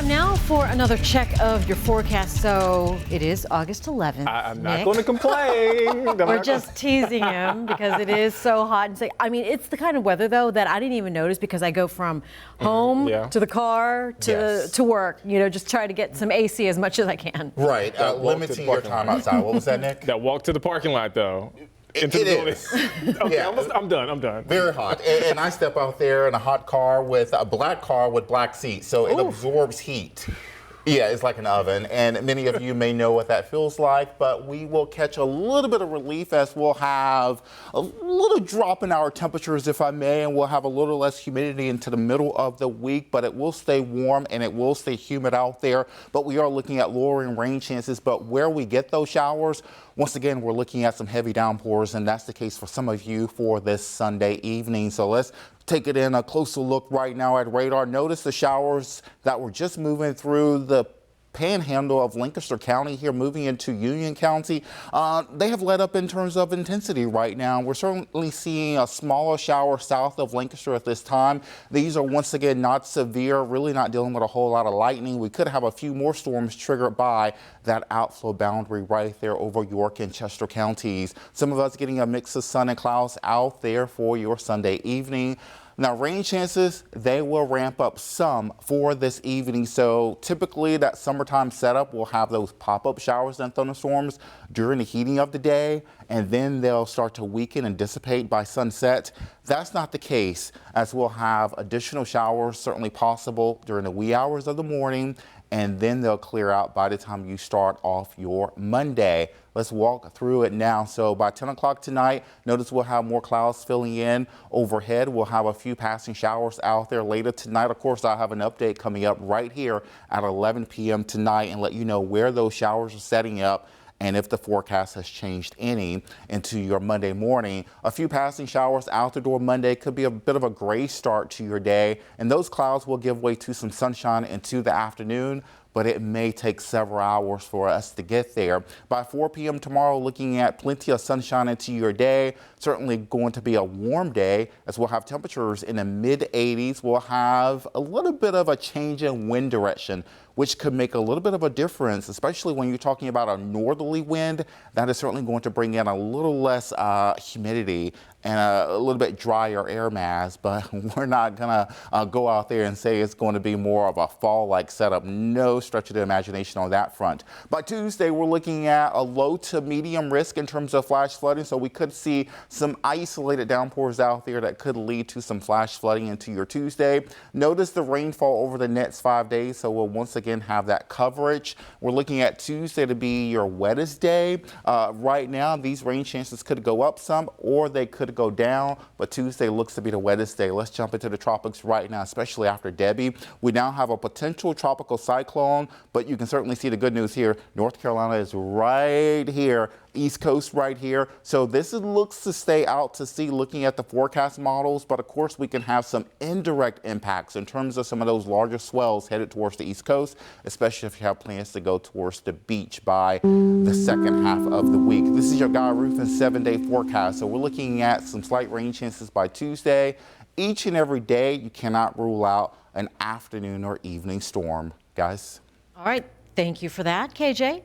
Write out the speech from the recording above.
Time now for another check of your forecast. So it is August 11th. I'm not going to complain. We're just teasing him because it is so hot and sick. I mean, it's the kind of weather, though, that I didn't even notice because I go from home to the car to work, you know, just try to get some AC as much as I can. Right. Limiting your time outside. What was that, Nick? That walk to the parking lot, though. It is. Okay, Yeah. I'm done. Very hot. And I step out there in a hot car with a black seats, so it absorbs heat. Yeah, it's like an oven, and many of you may know what that feels like, but we will catch a little bit of relief as we'll have a little drop in our temperatures, if I may, and we'll have a little less humidity into the middle of the week, but it will stay warm and it will stay humid out there. But we are looking at lowering rain chances, but where we get those showers, once again, we're looking at some heavy downpours, and that's the case for some of you for this Sunday evening. So let's take it in a closer look right now at radar. Notice the showers that were just moving through the panhandle of Lancaster County here, moving into Union County. They have let up in terms of intensity right now. We're certainly seeing a smaller shower south of Lancaster at this time. These are once again not severe, really not dealing with a whole lot of lightning. We could have a few more storms triggered by that outflow boundary right there over York and Chester counties. Some of us getting a mix of sun and clouds out there for your Sunday evening. Now, rain chances, they will ramp up some for this evening. So typically that summertime setup will have those pop-up showers and thunderstorms during the heating of the day, and then they'll start to weaken and dissipate by sunset. That's not the case, as we'll have additional showers certainly possible during the wee hours of the morning, and then they'll clear out by the time you start off your Monday. Let's walk through it now. So by 10 o'clock tonight, notice we'll have more clouds filling in overhead. We'll have a few passing showers out there later tonight. Of course, I'll have an update coming up right here at 11 p.m. tonight and let you know where those showers are setting up and if the forecast has changed any into your Monday morning. A few passing showers out the door Monday could be a bit of a gray start to your day, and those clouds will give way to some sunshine into the afternoon, but it may take several hours for us to get there. By 4 p.m. tomorrow, looking at plenty of sunshine into your day. Certainly going to be a warm day as we'll have temperatures in the mid-80s. We'll have a little bit of a change in wind direction, which could make a little bit of a difference, especially when you're talking about a northerly wind. That is certainly going to bring in a little less humidity and a little bit drier air mass, but we're not gonna go out there and say it's going to be more of a fall-like setup. No stretch of the imagination on that front. By Tuesday, we're looking at a low to medium risk in terms of flash flooding, so we could see some isolated downpours out there that could lead to some flash flooding into your Tuesday. Notice the rainfall over the next 5 days, so we'll once again have that coverage. We're looking at Tuesday to be your wettest day. Right now, these rain chances could go up some or they could go down, but Tuesday looks to be the wettest day. Let's jump into the tropics right now, especially after Debbie. We now have a potential tropical cyclone, but you can certainly see the good news here. North Carolina is right here, East Coast right here. So this looks to stay out to sea looking at the forecast models, but of course we can have some indirect impacts in terms of some of those larger swells headed towards the East Coast, especially if you have plans to go towards the beach by the second half of the week. This is your Guy Rufin 7-day forecast. So we're looking at some slight rain chances by Tuesday. Each and every day, you cannot rule out an afternoon or evening storm. Guys. All right. Thank you for that, KJ.